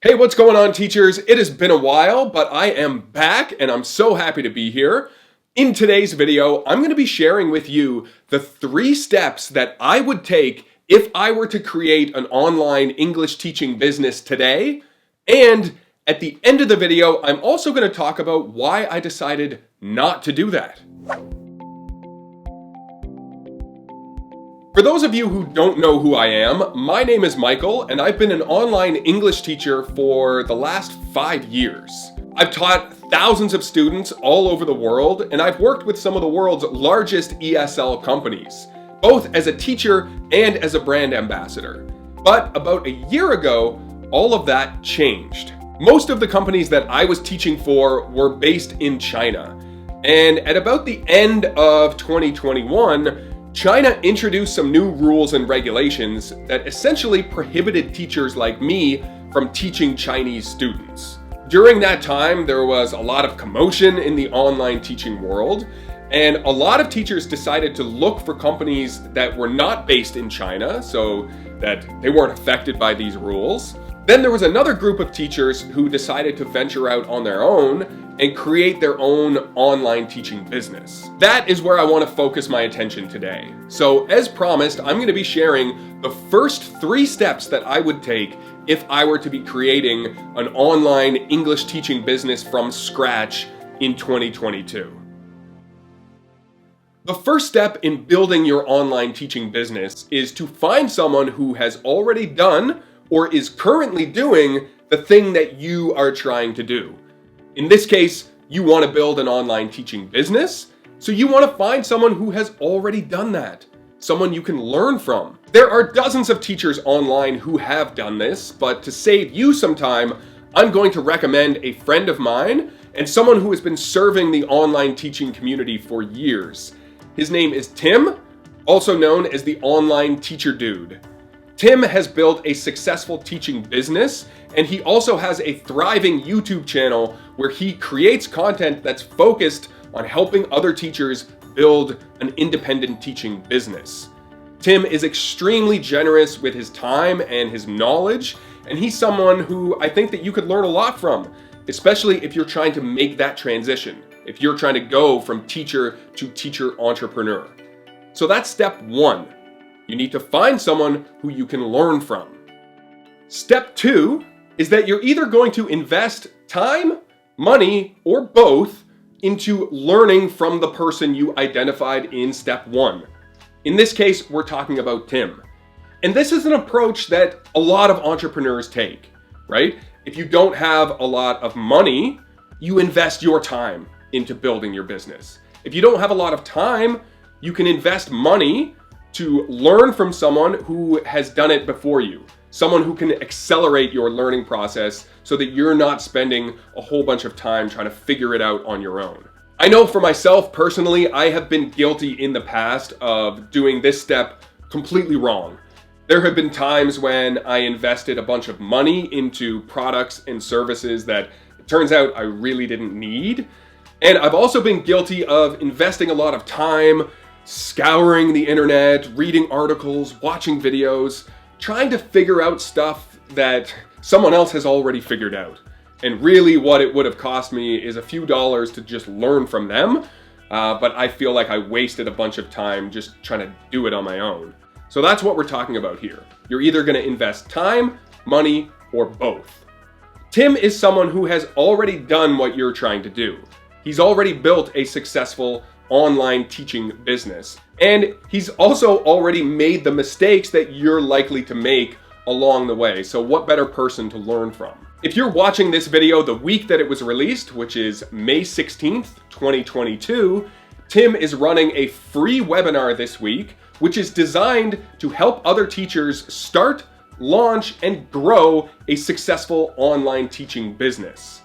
Hey, what's going on, teachers? It has been a while, but I am back and I'm so happy to be here. In today's video, I'm going to be sharing with you the 3 steps that I would take if I were to create an online English teaching business today. And at the end of the video, I'm also going to talk about why I decided not to do that. For those of you who don't know who I am, my name is Michael, and I've been an online English teacher for the last 5 years. I've taught thousands of students all over the world, and I've worked with some of the world's largest ESL companies, both as a teacher and as a brand ambassador. But about a year ago, all of that changed. Most of the companies that I was teaching for were based in China. And at about the end of 2021, China introduced some new rules and regulations that essentially prohibited teachers like me from teaching Chinese students. During that time, there was a lot of commotion in the online teaching world, and a lot of teachers decided to look for companies that were not based in China so that they weren't affected by these rules. Then there was another group of teachers who decided to venture out on their own and create their own online teaching business. That is where I want to focus my attention today. So as promised, I'm going to be sharing the first 3 steps that I would take if I were to be creating an online English teaching business from scratch in 2022. The first step in building your online teaching business is to find someone who has already done or is currently doing the thing that you are trying to do. In this case, you want to build an online teaching business, so you want to find someone who has already done that, someone you can learn from. There are dozens of teachers online who have done this, but to save you some time, I'm going to recommend a friend of mine and someone who has been serving the online teaching community for years. His name is Tim, also known as the Online Teacher Dude. Tim has built a successful teaching business, and he also has a thriving YouTube channel where he creates content that's focused on helping other teachers build an independent teaching business. Tim is extremely generous with his time and his knowledge, and he's someone who I think that you could learn a lot from, especially if you're trying to make that transition, if you're trying to go from teacher to teacher entrepreneur. So that's step 1. You need to find someone who you can learn from. Step 2 is that you're either going to invest time, money, or both into learning from the person you identified in step 1. In this case, we're talking about Tim. And this is an approach that a lot of entrepreneurs take, right? If you don't have a lot of money, you invest your time into building your business. If you don't have a lot of time, you can invest money to learn from someone who has done it before you, someone who can accelerate your learning process so that you're not spending a whole bunch of time trying to figure it out on your own. I know for myself personally, I have been guilty in the past of doing this step completely wrong. There have been times when I invested a bunch of money into products and services that it turns out I really didn't need. And I've also been guilty of investing a lot of time scouring the internet, reading articles, watching videos, trying to figure out stuff that someone else has already figured out. And really what it would have cost me is a few dollars to just learn from them, but I feel like I wasted a bunch of time just trying to do it on my own. So that's what we're talking about here. You're either going to invest time, money, or both. Tim is someone who has already done what you're trying to do. He's already built a successful online teaching business. And he's also already made the mistakes that you're likely to make along the way. So what better person to learn from? If you're watching this video the week that it was released, which is May 16th, 2022, Tim is running a free webinar this week, which is designed to help other teachers start, launch, and grow a successful online teaching business.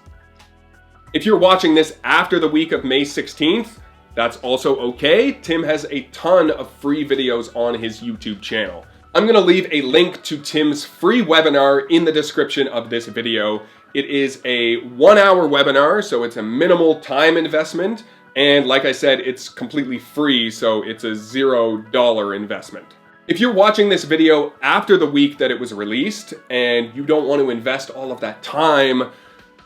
If you're watching this after the week of May 16th, that's also okay. Tim has a ton of free videos on his YouTube channel. I'm going to leave a link to Tim's free webinar in the description of this video. It is a 1-hour webinar, so it's a minimal time investment. And like I said, it's completely free, so it's a $0 investment. If you're watching this video after the week that it was released and you don't want to invest all of that time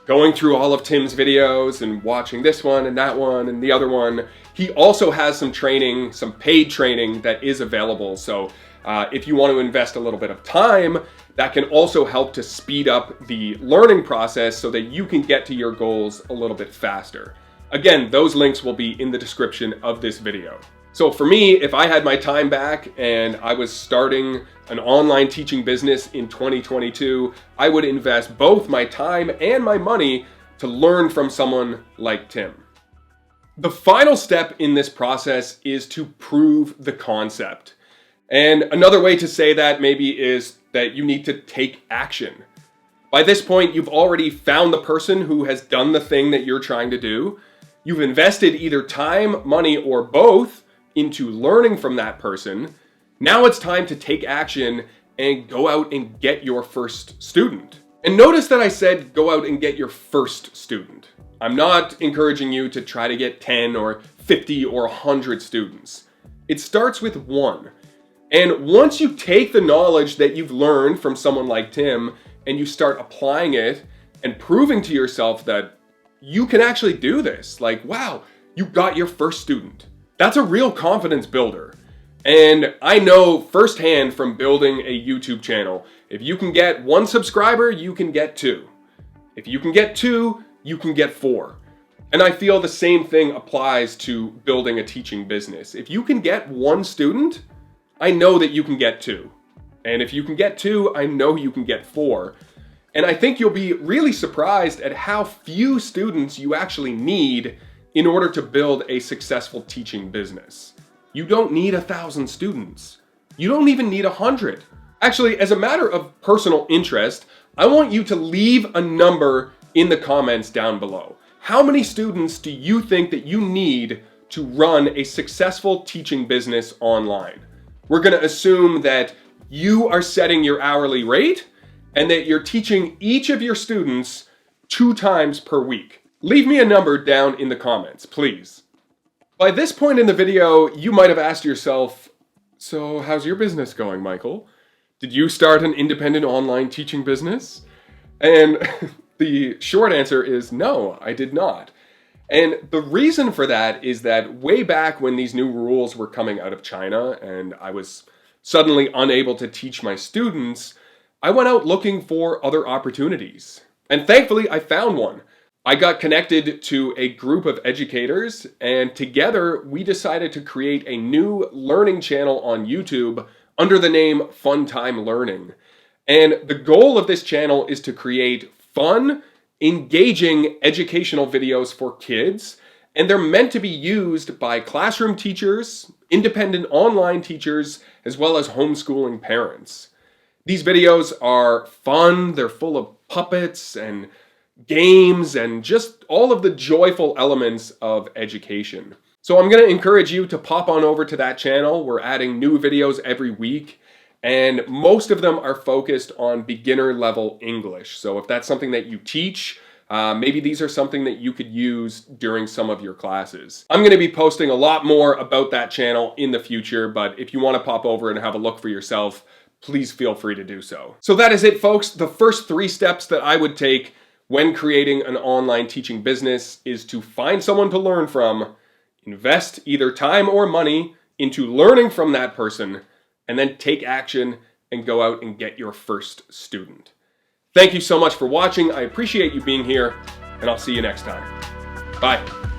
going through all of Tim's videos and watching this one and that one and the other one, he also has some training, some paid training that is available. So if you want to invest a little bit of time, that can also help to speed up the learning process so that you can get to your goals a little bit faster. Again, those links will be in the description of this video. So for me, if I had my time back and I was starting an online teaching business in 2022, I would invest both my time and my money to learn from someone like Tim. The final step in this process is to prove the concept. And another way to say that maybe is that you need to take action. By this point, you've already found the person who has done the thing that you're trying to do. You've invested either time, money, or both into learning from that person. Now it's time to take action and go out and get your first student. And notice that I said go out and get your first student. I'm not encouraging you to try to get 10 or 50 or 100 students. It starts with one. And once you take the knowledge that you've learned from someone like Tim and you start applying it and proving to yourself that you can actually do this, like, wow, you got your first student. That's a real confidence builder. And I know firsthand from building a YouTube channel, if you can get 1 subscriber, you can get 2. If you can get 2, you can get 4. And I feel the same thing applies to building a teaching business. If you can get 1 student, I know that you can get 2. And if you can get 2, I know you can get 4. And I think you'll be really surprised at how few students you actually need in order to build a successful teaching business. You don't need 1,000 students. You don't even need 100. Actually, as a matter of personal interest, I want you to leave a number in the comments down below. How many students do you think that you need to run a successful teaching business online? We're gonna assume that you are setting your hourly rate and that you're teaching each of your students 2 times per week. Leave me a number down in the comments, please. By this point in the video, you might have asked yourself, so how's your business going, Michael? Did you start an independent online teaching business? And the short answer is no, I did not. And the reason for that is that way back when these new rules were coming out of China and I was suddenly unable to teach my students, I went out looking for other opportunities. And thankfully, I found one. I got connected to a group of educators, and together we decided to create a new learning channel on YouTube under the name Fun Time Learning. And the goal of this channel is to create fun, engaging educational videos for kids, and they're meant to be used by classroom teachers, independent online teachers, as well as homeschooling parents. These videos are fun, they're full of puppets and games and just all of the joyful elements of education. So I'm going to encourage you to pop on over to that channel. We're adding new videos every week, and most of them are focused on beginner level English. So if that's something that you teach, maybe these are something that you could use during some of your classes. I'm going to be posting a lot more about that channel in the future, but if you want to pop over and have a look for yourself, please feel free to do so. So that is it, folks. The first 3 steps that I would take when creating an online teaching business is to find someone to learn from, invest either time or money into learning from that person, and then take action and go out and get your first student. Thank you so much for watching. I appreciate you being here, and I'll see you next time. Bye.